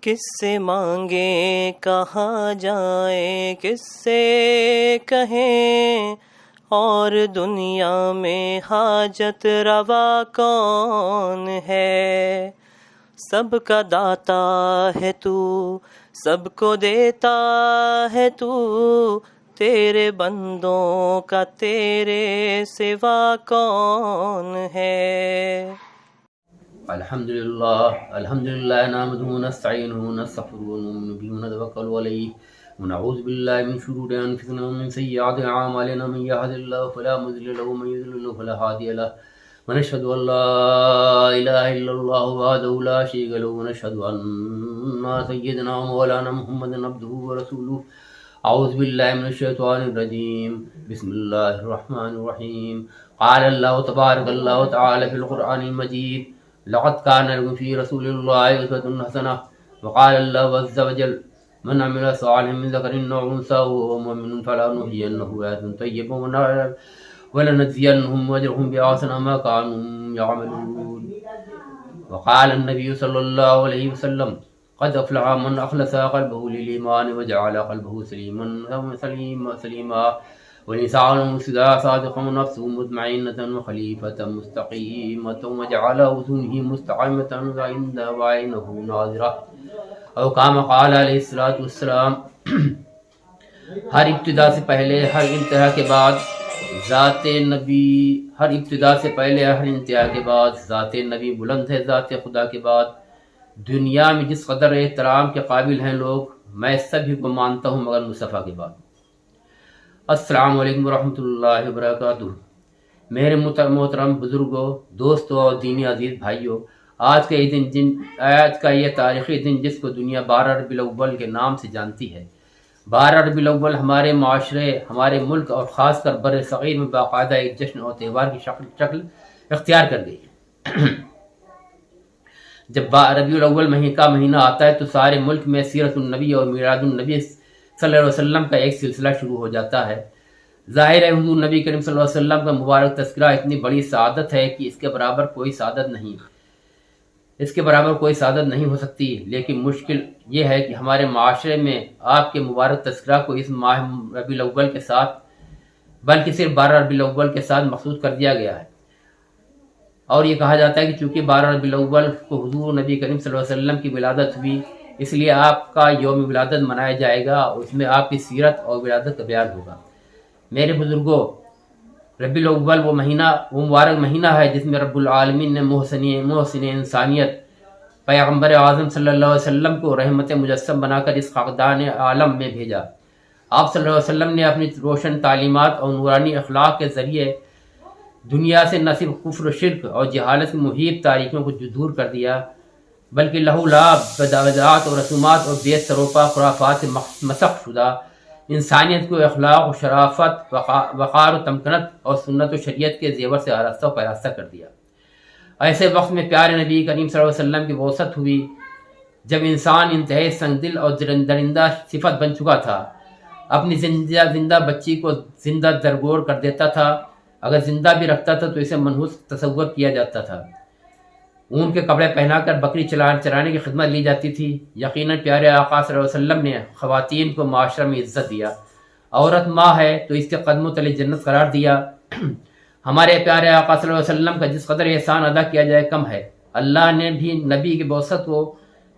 کس سے مانگیں کہاں جائیں کس سے کہیں، اور دنیا میں حاجت روا کون ہے؟ سب کا داتا ہے تو، سب کو دیتا ہے تو، تیرے بندوں کا تیرے سوا کون ہے؟ الحمدللہ نحمده ونستعینه ونستغفره ونؤمن به ونتوکل علیہ ونعوذ باللہ من شرور انفسنا ومن سیئات اعمالنا، من يهد الله فلا مضل له ومن يضلل فلا هادي له، ونشهد ان لا اله الا الله وحده لا شريك له، ونشهد ان سيدنا ومولانا محمدا عبده ورسوله. اعوذ باللہ من الشیطان الرجیم، بسم اللہ الرحمن الرحیم. قال اللہ تبارک اللہ تعالی فی القرآن المجید، لقد كان لكم في رسول الله أسوة حسنة. وقال الله عز وجل، من عمل صالحا من ذكر أو أنثى وهو مؤمن فلنحيينه حياة طيبة ولنجزينهم أجرهم بأحسن ما كانوا يعملون. وقال النبي صلى الله عليه وسلم، قد أفلح من أخلص قلبه للإيمان وجعل قلبه سليما ولسانه صادقا ونفسه مطمئنة وخليفة مستقيمة وجعل أذنه مستقيمة عند وعينه ناظرة، أو كما قال عليه الصلاة والسلام. ہر ابتدا سے پہلے ہر انتہا کے بعد ذات نبی، ہر ابتدا سے پہلے ہر انتہا کے بعد ذات نبی بلند ہے. ذات خدا کے بعد دنیا میں جس قدر احترام کے قابل ہیں لوگ، میں سبھی کو مانتا ہوں مگر مصطفیٰ کے بعد. السلام علیکم ورحمۃ اللہ وبرکاتہ. میرے محترم بزرگوں، دوستوں اور دینی عزیز بھائیوں، آج کا یہ تاریخی دن جس کو دنیا 12 ربیع الاول کے نام سے جانتی ہے. 12 ربیع الاول ہمارے معاشرے، ہمارے ملک اور خاص کر بر صغیر میں باقاعدہ ایک جشن اور تہوار کی شکل اختیار کر گئی ہے. جب ربیع الاول کا مہینہ آتا ہے تو سارے ملک میں سیرت النبی اور میلاد النبی صلی اللہ علیہ وسلم کا ایک سلسلہ شروع ہو جاتا ہے. ظاہر ہے حضور نبی کریم صلی اللہ علیہ وسلم کا مبارک تذکرہ اتنی بڑی سعادت ہے کہ اس کے برابر کوئی سعادت نہیں ہو سکتی. لیکن مشکل یہ ہے کہ ہمارے معاشرے میں آپ کے مبارک تذکرہ کو اس ماہ ربیع الاول کے ساتھ، بلکہ صرف 12 ربیع الاول کے ساتھ مخصوص کر دیا گیا ہے. اور یہ کہا جاتا ہے کہ چونکہ 12 ربیع الاول کو حضور نبی کریم صلی اللہ علیہ وسلم کی ولادت ہوئی، اس لیے آپ کا یوم ولادت منایا جائے گا، اس میں آپ کی سیرت اور ولادت کا بیان ہوگا. میرے بزرگوں، ربیع الاول وہ مبارک مہینہ ہے جس میں رب العالمین نے محسن انسانیت پیغمبر اعظم صلی اللہ علیہ وسلم کو رحمت مجسم بنا کر اس خاکدان عالم میں بھیجا. آپ صلی اللہ علیہ وسلم نے اپنی روشن تعلیمات اور نورانی اخلاق کے ذریعے دنیا سے نہ صرف کفر و شرک اور جہالت کی محیط تاریکیوں کو دور کر دیا، بلکہ لہو لعب، بدعات اور رسومات اور بے سروپا خرافات سے مسخ شدہ انسانیت کو اخلاق و شرافت، وقار و تمکنت اور سنت و شریعت کے زیور سے آراستہ و پیراستہ کر دیا. ایسے وقت میں پیارے نبی کریم صلی اللہ علیہ وسلم کی وسعت ہوئی جب انسان انتہائی سنگ دل اور درندہ صفت بن چکا تھا. اپنی زندہ بچی کو زندہ درگور کر دیتا تھا، اگر زندہ بھی رکھتا تھا تو اسے منحوس تصور کیا جاتا تھا. اون کے کپڑے پہنا کر بکری چرانے کی خدمت لی جاتی تھی. یقیناً پیارے آقا صلی اللہ علیہ وسلم نے خواتین کو معاشرہ میں عزت دیا. عورت ماں ہے تو اس کے قدموں تلے جنت قرار دیا. ہمارے پیارے آقا صلی اللہ علیہ وسلم کا جس قدر احسان ادا کیا جائے کم ہے. اللہ نے بھی نبی کی بعثت کو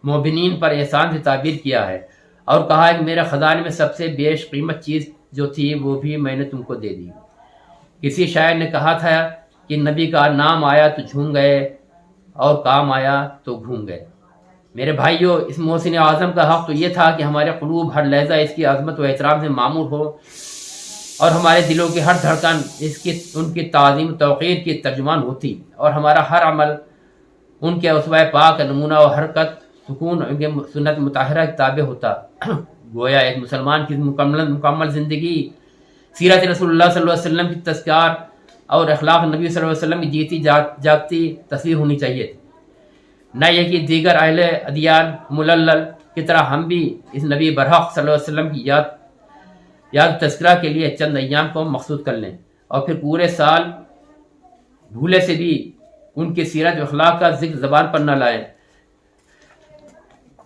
مومنین پر احسان سے تعبیر کیا ہے اور کہا ہے کہ میرے خزانے میں سب سے بیش قیمت چیز جو تھی وہ بھی میں نے تم کو دے دی. کسی شاعر نے کہا تھا کہ نبی کا نام آیا تو جھوم گئے اور کام آیا تو گھوم گئے. میرے بھائیوں، اس محسن اعظم کا حق تو یہ تھا کہ ہمارے قلوب ہر لحظہ اس کی عظمت و احترام سے معمور ہو اور ہمارے دلوں کی ہر دھڑکن ان کی تعظیم و توقیر کی ترجمان ہوتی، اور ہمارا ہر عمل ان کے اسوہ پاک کا نمونہ و حرکت سکون ان کے سنت مطہرہ کی تابع ہوتا. گویا ایک مسلمان کی مکمل زندگی سیرت رسول اللہ صلی اللہ علیہ وسلم کی تذکار اور اخلاق نبی صلی اللہ علیہ وسلم کی جیتی جاگتی تصویر ہونی چاہیے. نہ یہ کہ دیگر اہل ادیان ملل کی طرح ہم بھی اس نبی برحق صلی اللہ علیہ وسلم کی یاد تذکرہ کے لیے چند ایام کو مخصوص کر لیں اور پھر پورے سال بھولے سے بھی ان کی سیرت و اخلاق کا ذکر زبان پر نہ لائیں.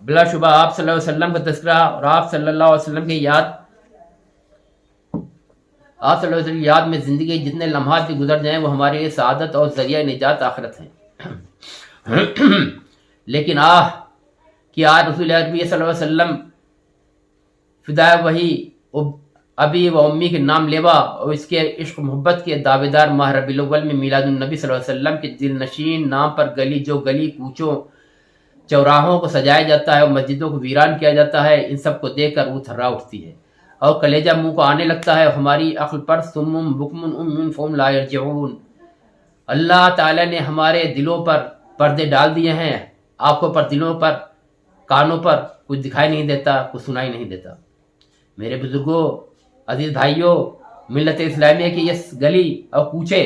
بلا شبہ آپ صلی اللہ علیہ وسلم کا تذکرہ اور آپ صلی اللہ علیہ وسلم کی یاد، آپ صلی اللہ علیہ وسلم کی یاد میں زندگی جتنے لمحات بھی گزر جائیں وہ ہمارے لیے سعادت اور ذریعہ نجات آخرت ہیں۔ لیکن کہ آج رسول عربی صلی اللہ علیہ وسلم فدائے وحی ابی و امی کے نام لیوا اور اس کے عشق محبت کے دعوے دار ماہ ربیع الاول میں میلاد النبی صلی اللہ علیہ وسلم کے دل نشین نام پر گلی کوچوں چوراہوں کو سجایا جاتا ہے اور مسجدوں کو ویران کیا جاتا ہے، ان سب کو دیکھ کر روح تھرا اٹھتی ہے اور کلیجہ منہ کو آنے لگتا ہے۔ ہماری عقل پر صم بکم عمی فہم لا یرجعون، اللہ تعالیٰ نے ہمارے دلوں پر پردے ڈال دیے ہیں، آنکھوں پر، دلوں پر، کانوں پر کچھ دکھائی نہیں دیتا، کچھ سنائی نہیں دیتا۔ میرے بزرگوں، عزیز بھائیوں، ملت اسلامیہ کی یہ گلی اور کوچے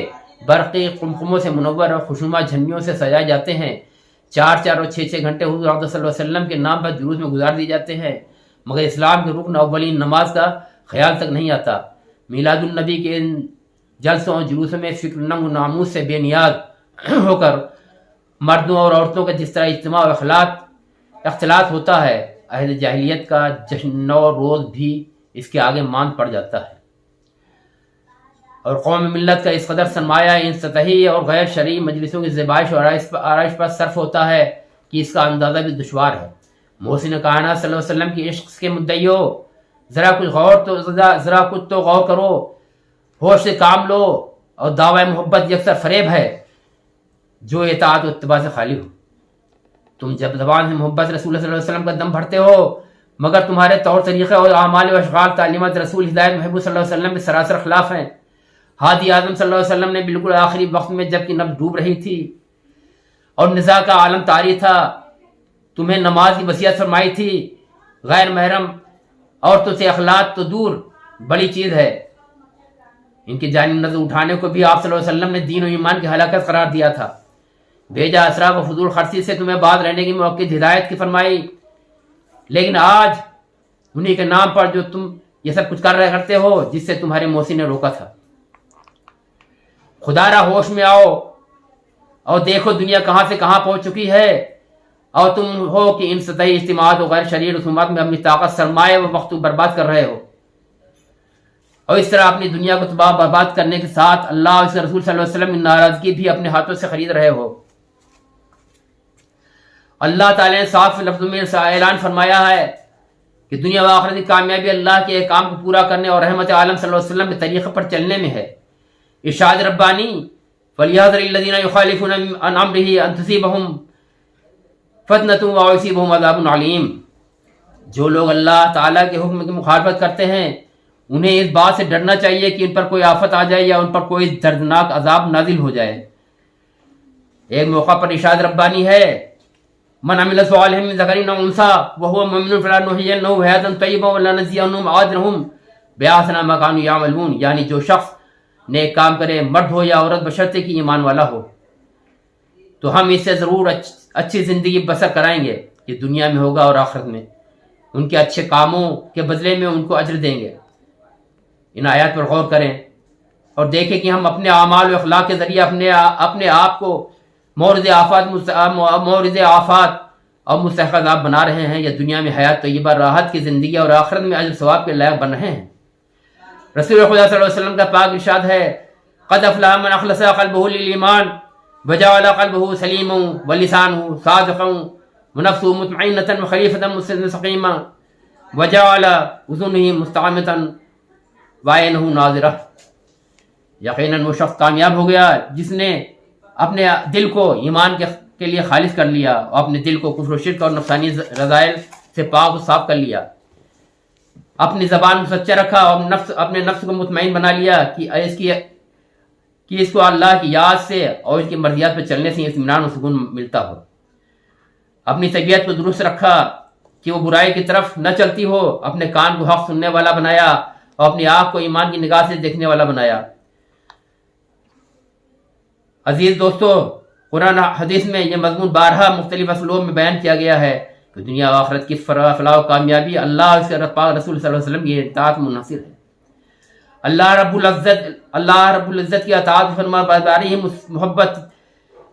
برقی قمقموں سے منور اور خوشنما جھنڈیوں سے سجائے جاتے ہیں، 4 اور 6 گھنٹے حضور صلی اللہ علیہ وسلم کے نام پر جلوس میں گزار دیے جاتے ہیں، مگر اسلام کے رکن اولین نماز کا خیال تک نہیں آتا۔ میلاد النبی کے ان جلسوں اور جلوسوں میں فکر ننگ و ناموس سے بے نیاز ہو کر مردوں اور عورتوں کا جس طرح اجتماع و اختلاط ہوتا ہے، عہد جاہلیت کا جشن و روز بھی اس کے آگے ماند پڑ جاتا ہے، اور قوم ملت کا اس قدر سرمایہ ان سطحی اور غیر شرعی مجلسوں کی زیبائش اور آرائش پر صرف ہوتا ہے کہ اس کا اندازہ بھی دشوار ہے۔ محسن کائنات صلی اللہ علیہ وسلم کی عشق کے مدعیوں، ذرا کچھ تو غور کرو، ہوش سے کام لو، اور دعوی محبت یکسر فریب ہے جو اطاعت و اتباع سے خالی ہو۔ تم جب زبان سے محبت رسول صلی اللہ علیہ وسلم کا دم بھرتے ہو، مگر تمہارے طور طریقے اور اعمال و اشغال تعلیمات رسول ہدایت محبوب صلی اللہ علیہ وسلم کے سراسر خلاف ہیں۔ ہادی اعظم صلی اللہ علیہ وسلم نے بالکل آخری وقت میں جبکہ نبض ڈوب رہی تھی اور نزاع کا عالم طاری تھا، تمہیں نماز کی وصیت فرمائی تھی۔ غیر محرم عورتوں سے اخلاق تو دور بڑی چیز ہے، ان کی جانب نظر اٹھانے کو بھی آپ صلی اللہ علیہ وسلم نے دین و ایمان کی ہلاکت قرار دیا تھا۔ بھیجا اسراف و فضول خرچی سے تمہیں بعد رہنے کی موقع ہدایت کی فرمائی، لیکن آج انہی کے نام پر جو تم یہ سب کچھ کرتے ہو جس سے تمہارے محسن نے روکا تھا۔ خدا را ہوش میں آؤ اور دیکھو دنیا کہاں سے کہاں پہنچ چکی ہے، اور تم ہو کہ ان سطحی اجتماعات و غیر شرعی رسومات میں اپنی طاقت، سرمایہ و وقت برباد کر رہے ہو، اور اس طرح اپنی دنیا کو تباہ برباد کرنے کے ساتھ اللہ اور اس کے رسول صلی اللہ علیہ وسلم کی ناراضگی بھی اپنے ہاتھوں سے خرید رہے ہو۔ اللہ تعالیٰ نے صاف لفظوں میں اعلان فرمایا ہے کہ دنیا و آخرت کی کامیابی اللہ کے احکام کو پورا کرنے اور رحمت عالم صلی اللہ علیہ وسلم کے طریقے پر چلنے میں ہے۔ ارشاد ربانی، فَلْيَحْذَرِ الَّذِينَ يُخَالِفُونَ عَنْ أَمْرِهِ أَن تُصِيبَهُمْ فِتْنَةٌ أَوْ يُصِيبَهُمْ عَذَابٌ عَلِيمٌ۔ جو لوگ اللہ تعالیٰ کے حکم کی مخالفت کرتے ہیں انہیں اس بات سے ڈرنا چاہیے کہ ان پر کوئی آفت آ جائے یا ان پر کوئی دردناک عذاب نازل ہو جائے۔ ایک موقع پر ارشاد ربانی ہے، من عمل صالحا من ذکر او انثى وهو مؤمن فلنحيينه حیاة طیبة ولنجزینهم اجرهم بأحسن ما كانوا يعملون، یعنی جو شخص نیک کام کرے، مرد ہو یا عورت، بشرطے کہ ایمان والا ہو، تو ہم اس سے ضرور اچھی زندگی بسر کرائیں گے، یہ دنیا میں ہوگا اور آخرت میں، ان کے اچھے کاموں کے بدلے میں ان کو اجر دیں گے۔ ان آیات پر غور کریں اور دیکھیں کہ ہم اپنے اعمال و اخلاق کے ذریعے اپنے آپ کو مورد آفات اور مستحق عذاب بنا رہے ہیں، یا دنیا میں حیات طیبہ، راحت کی زندگی اور آخرت میں اجر ثواب کے لائق بن رہے ہیں۔ رسول خدا صلی اللہ علیہ وسلم کا پاک ارشاد ہے، قد افلح من اخلص قلبه للایمان وجعل قلبه سلیما ولسانه صادقا ونفسه مطمئنة وخلیفة مستقیما وجعل اذنه مستقامة وعینه ناظرہ۔ یقیناً وہ شخص کامیاب ہو گیا جس نے اپنے دل کو ایمان کے لیے خالص کر لیا اور اپنے دل کو کفر و شرک اور نقصانی رذائل سے پاک و صاف کر لیا، اپنی زبان کو سچا رکھا اور اپنے نفس کو مطمئن بنا لیا کہ اس کو اللہ کی یاد سے اور اس کی مرضیات پہ چلنے سے اطمینان و سکون ملتا ہو۔ اپنی طبیعت کو درست رکھا کہ وہ برائی کی طرف نہ چلتی ہو، اپنے کان کو حق سننے والا بنایا اور اپنی آنکھ کو ایمان کی نگاہ سے دیکھنے والا بنایا۔ عزیز دوستو، قرآن حدیث میں یہ مضمون بارہا مختلف اسلوب میں بیان کیا گیا ہے کہ دنیا و آخرت کی فلاح و کامیابی اللہ اور اس کے رسول صلی اللہ علیہ وسلم کی اطاعت منحصر ہے۔ اللہ رب العزت کی اطاعت فرما برداری ہی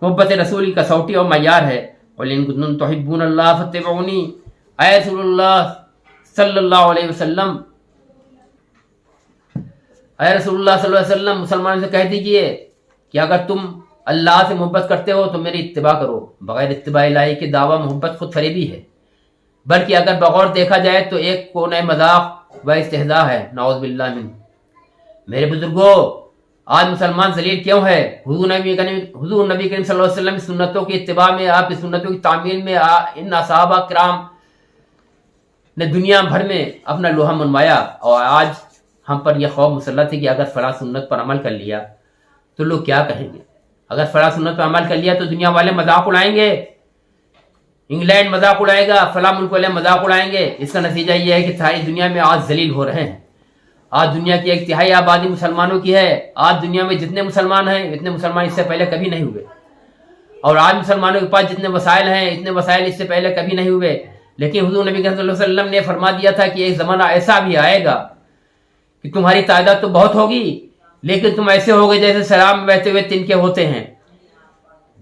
محبت رسول کی کسوٹی اور معیار ہے۔ قُلْ إِن كُنتُمْ تُحِبُّونَ اللَّهَ فَاتَّبِعُونِي اے رسول اللہ صلی اللہ علیہ وسلم، اے رسول اللہ صلی اللہ علیہ وسلم، مسلمانوں سے کہہ دیجئے کہ اگر تم اللہ سے محبت کرتے ہو تو میری اتباع کرو، بغیر اتباع الہی کے دعویٰ محبت خود فریبی ہے، بلکہ اگر بغور دیکھا جائے تو ایک کونے مذاق و استہزاء ہے، نعوذ باللہ من۔ میرے بزرگوں، آج مسلمان ذلیل کیوں ہے؟ حضور نبی کریم صلی اللہ علیہ وسلم کی سنتوں کی اتباع میں، آپ کی سنتوں کی تعمیل میں ان صحابہ کرام نے دنیا بھر میں اپنا لوہا منوایا، اور آج ہم پر یہ خوف مسلط ہے کہ اگر فلاں سنت پر عمل کر لیا تو لوگ کیا کہیں گے؟ اگر فلاں سنت پر عمل کر لیا تو دنیا والے مذاق اڑائیں گے، انگلینڈ مذاق اڑائے گا، فلاں ملک والے مذاق اڑائیں گے۔ اس کا نتیجہ یہ ہے کہ ساری دنیا میں آج ذلیل ہو رہے ہیں۔ آج دنیا کی 1/3 آبادی مسلمانوں کی ہے۔ آج دنیا میں جتنے مسلمان ہیں اتنے مسلمان اس سے پہلے کبھی نہیں ہوئے، اور آج مسلمانوں کے پاس جتنے وسائل ہیں اتنے وسائل اس سے پہلے کبھی نہیں ہوئے۔ لیکن حضور نبی صلی اللہ علیہ وسلم نے فرما دیا تھا کہ ایک زمانہ ایسا بھی آئے گا کہ تمہاری تعداد تو بہت ہوگی، لیکن تم ایسے ہوگے جیسے سیلاب میں بہتے ہوئے تنکے ہوتے ہیں،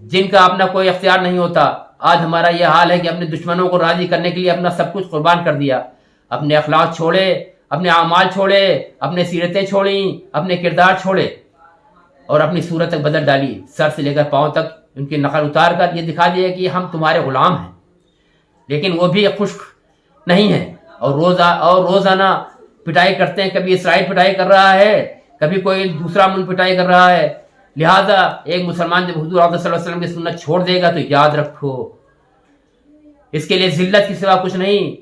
جن کا اپنا کوئی اختیار نہیں ہوتا۔ آج ہمارا یہ حال ہے کہ اپنے دشمنوں کو راضی کرنے کے لیے اپنا سب کچھ قربان کر دیا، اپنے اخلاق چھوڑے، اپنے اعمال چھوڑے، اپنے سیرتیں چھوڑیں، اپنے کردار چھوڑے، اور اپنی صورت تک بدل ڈالی، سر سے لے کر پاؤں تک ان کی نقل اتار کر یہ دکھا دیا کہ ہم تمہارے غلام ہیں۔ لیکن وہ بھی خشک نہیں ہے، اور روزانہ پٹائی کرتے ہیں۔ کبھی اسرائیل پٹائی کر رہا ہے، کبھی کوئی دوسرا ملک پٹائی کر رہا ہے۔ لہذا ایک مسلمان جب حضور صلی اللہ علیہ وسلم کی سنت چھوڑ دے گا تو یاد رکھو اس کے لیے ذلت کے سوا کچھ نہیں۔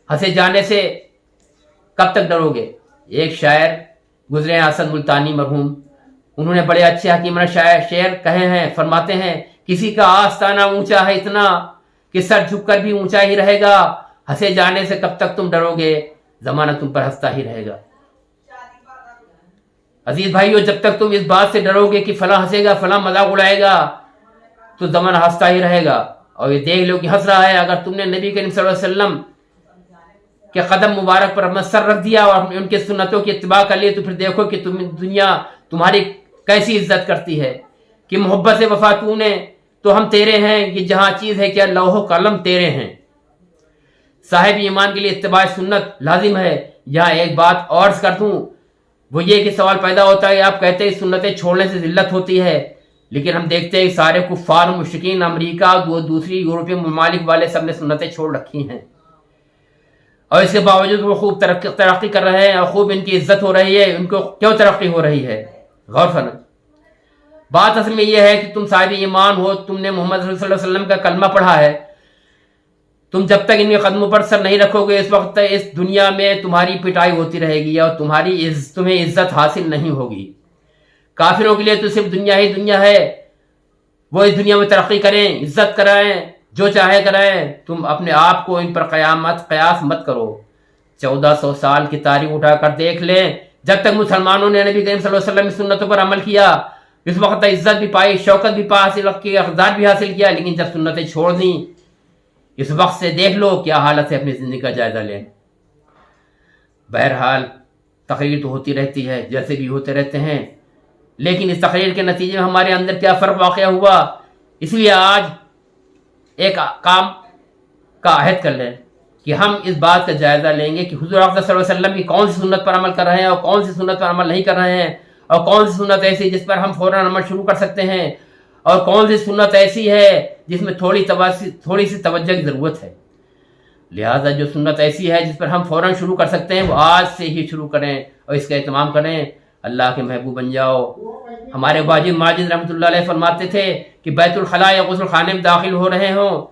ہنسے جانے سے کب تک ڈرو گے؟ ایک شاعر گزرے ہیں حسن ملتانی مرحوم، انہوں نے بڑے اچھے حکیمانہ شعر کہے ہیں، فرماتے ہیں کسی کا آستانہ اونچا ہے اتنا کہ سر جھک کر بھی اونچا ہی رہے گا، ہنسے جانے سے کب تک تم ڈرو گے، زمانہ تم پر ہنستا ہی رہے گا۔ عزیز بھائیو، جب تک تم اس بات سے ڈرو گے کہ فلاں ہنسے گا، فلاں مذاق اڑائے گا، تو زمانہ ہنستا ہی رہے گا۔ اور یہ دیکھ لو کہ ہنس رہا ہے۔ اگر تم نے نبی کریم صلی اللہ علیہ وسلم کے قدم مبارک پر اپنا سر رکھ دیا اور ان کے سنتوں کی اتباع کر لی، تو پھر دیکھو کہ دنیا تمہاری کیسی عزت کرتی ہے، کہ محبت سے وفا تو نے تو ہم تیرے ہیں، یہ جہاں چیز ہے کیا لوح و قلم تیرے ہیں۔ صاحب ایمان کے لیے اتباع سنت لازم ہے۔ یہاں ایک بات اور کر دوں، وہ یہ کہ سوال پیدا ہوتا ہے، آپ کہتے ہیں سنتیں چھوڑنے سے ذلت ہوتی ہے، لیکن ہم دیکھتے ہیں سارے کفار مشرکین، امریکہ، دوسری یورپی ممالک والے سب نے سنتیں چھوڑ رکھی ہیں، اور اس کے باوجود وہ خوب ترقی کر رہے ہیں اور خوب ان کی عزت ہو رہی ہے۔ ان کو کیوں ترقی ہو رہی ہے؟ غور فرمائیں۔ بات اصل میں یہ ہے کہ تم صاحب ایمان ہو، تم نے محمد صلی اللہ علیہ وسلم کا کلمہ پڑھا ہے، تم جب تک ان کے قدموں پر سر نہیں رکھو گے اس وقت تک اس دنیا میں تمہاری پٹائی ہوتی رہے گی اور تمہیں عزت حاصل نہیں ہوگی۔ کافروں کے لیے تو صرف دنیا ہی دنیا ہے، وہ اس دنیا میں ترقی کریں، عزت کرائیں، جو چاہے کرائیں، تم اپنے آپ کو ان پر قیاس مت کرو۔ 1400 سال کی تاریخ اٹھا کر دیکھ لیں، جب تک مسلمانوں نے نبی کریم صلی اللہ علیہ وسلم کی سنتوں پر عمل کیا، اس وقت تک عزت بھی پائی، شوکت بھی حاصل کی، اقدار بھی حاصل کیا، لیکن جب سنتیں چھوڑ دیں، اس وقت سے دیکھ لو کیا حالت ہے، اپنی زندگی کا جائزہ لیں۔ بہرحال تقریر تو ہوتی رہتی ہے، جیسے بھی ہوتے رہتے ہیں، لیکن اس تقریر کے نتیجے میں ہمارے اندر کیا فرق واقع ہوا؟ اس لیے آج ایک کام کا عہد کر لیں کہ ہم اس بات کا جائزہ لیں گے کہ حضور صلی اللہ علیہ وسلم کی کون سی سنت پر عمل کر رہے ہیں اور کون سی سنت پر عمل نہیں کر رہے ہیں، اور کون سی سنت ایسی جس پر ہم فوراً عمل شروع کر سکتے ہیں، اور کون سی سنت ایسی ہے جس میں تھوڑی سی توجہ کی ضرورت ہے۔ لہذا جو سنت ایسی ہے جس پر ہم فوراً شروع کر سکتے ہیں وہ آج سے ہی شروع کریں اور اس کا اہتمام کریں۔ اللہ کے محبوب بن جاؤ۔ ہمارے واجب ماجد رحمۃ اللہ علیہ فرماتے تھے کہ بیت الخلاء یا غسل خانے میں داخل ہو رہے ہوں،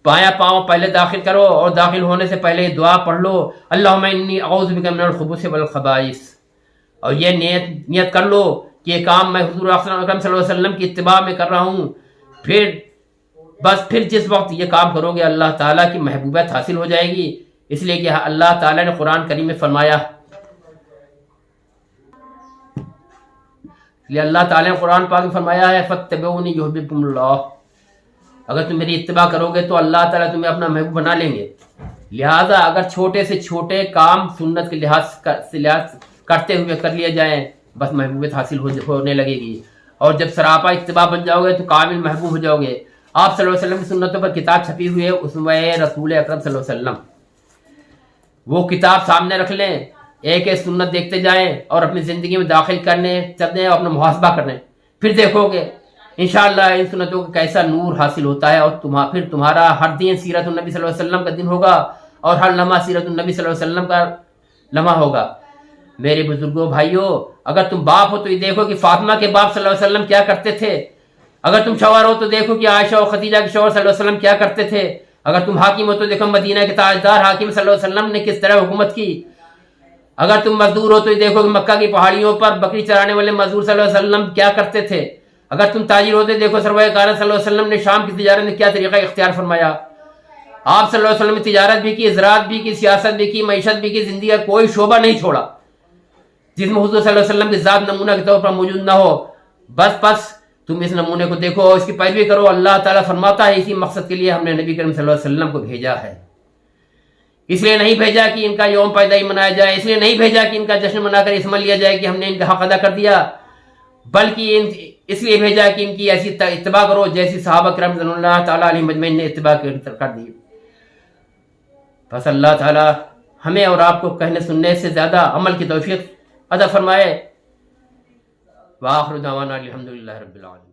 بایاں پاؤں پہلے داخل کرو اور داخل ہونے سے پہلے یہ دعا پڑھ لو، اللہم انی اعوذ بک من الخبث والخبائث، اور یہ نیت کر لو کہ یہ کام میں حضور اکرم صلی اللہ علیہ وسلم کی اتباع میں کر رہا ہوں۔ پھر جس وقت یہ کام کرو گے اللہ تعالیٰ کی محبوبیت حاصل ہو جائے گی، اس لیے کہ اللہ تعالیٰ نے قرآن کریم میں فرمایا، اللہ تعالیٰ نے قرآن پاک میں فرمایا ہے فاتبعونی یحببکم اللہ، اگر تم میری اتباع کرو گے تو اللہ تعالیٰ تمہیں اپنا محبوب بنا لیں گے۔ لہٰذا اگر چھوٹے سے چھوٹے کام سنت کے لحاظ کرتے ہوئے کر لیے جائیں، بس محبوبیت حاصل ہونے لگے گی، اور جب سراپا اتباع بن جاؤ گے تو کامل محبوب ہو جاؤ گے۔ آپ صلی اللہ علیہ وسلم کی سنتوں پر کتاب چھپی ہوئی ہے اسوہ رسول اکرم صلی اللہ علیہ وسلم، وہ کتاب سامنے رکھ لیں، ایک ایک سنت دیکھتے جائیں اور اپنی زندگی میں داخل کرنے چلتے ہیں اور اپنا محاسبہ کرنے، پھر دیکھو گے انشاءاللہ ان سنتوں کا کیسا نور حاصل ہوتا ہے، اور پھر تمہارا ہر دن سیرت النبی صلی اللہ علیہ وسلم کا دن ہوگا اور ہر لمحہ سیرت النبی صلی اللہ علیہ وسلم کا لمحہ ہوگا۔ میرے بزرگوں بھائیوں، اگر تم باپ ہو تو یہ دیکھو کہ فاطمہ کے باپ صلی اللہ علیہ وسلم کیا کرتے تھے، اگر تم شوہر ہو تو دیکھو کہ عائشہ اور خدیجہ کے شوہر صلی اللہ علیہ وسلم کیا کرتے تھے، اگر تم حاکم ہو تو دیکھو مدینہ کے تاجدار حاکم صلی اللہ علیہ وسلم نے کس طرح حکومت کی، اگر تم مزدور ہو تو یہ دیکھو کہ مکہ کی پہاڑیوں پر بکری چرانے والے مزدور صلی اللہ علیہ وسلم کیا کرتے تھے، اگر تم تاجر ہوتے دیکھو سرمایہ کار صلی اللہ علیہ وسلم نے شام کی تجارت میں کیا طریقہ اختیار فرمایا۔ آپ صلی اللہ علیہ وسلم نے تجارت بھی کی، زراعت بھی کی، سیاست بھی کی، معیشت بھی کی، زندگی کا کوئی شعبہ نہیں چھوڑا جس میں حضور صلی اللہ علیہ وسلم کی ذات نمونہ کے طور پر موجود نہ ہو۔ بس تم اس نمونے کو دیکھو اور اس کی پیروی کرو۔ اللہ تعالیٰ فرماتا ہے اسی مقصد کے لیے ہم نے نبی کریم صلی اللہ علیہ وسلم کو بھیجا ہے، اس لیے نہیں بھیجا کہ ان کا یوم پیدائش منایا جائے، اس لیے نہیں بھیجا کہ ان کا جشن منا کر اسم لیا جائے کہ ہم نے ان کا حق ادا کر دیا، بلکہ اس لیے بھیجا کہ ان کی ایسی اتباع کرو جیسی صحابہ کرام رضوان اللہ تعالیٰ علیہ مجمعین نے اتباع کر دی۔ بس اللہ تعالیٰ ہمیں اور آپ کو کہنے سننے سے زیادہ عمل کی توفیق عطا فرمائے۔ وآخر دعوانا الحمدللہ رب العالمین۔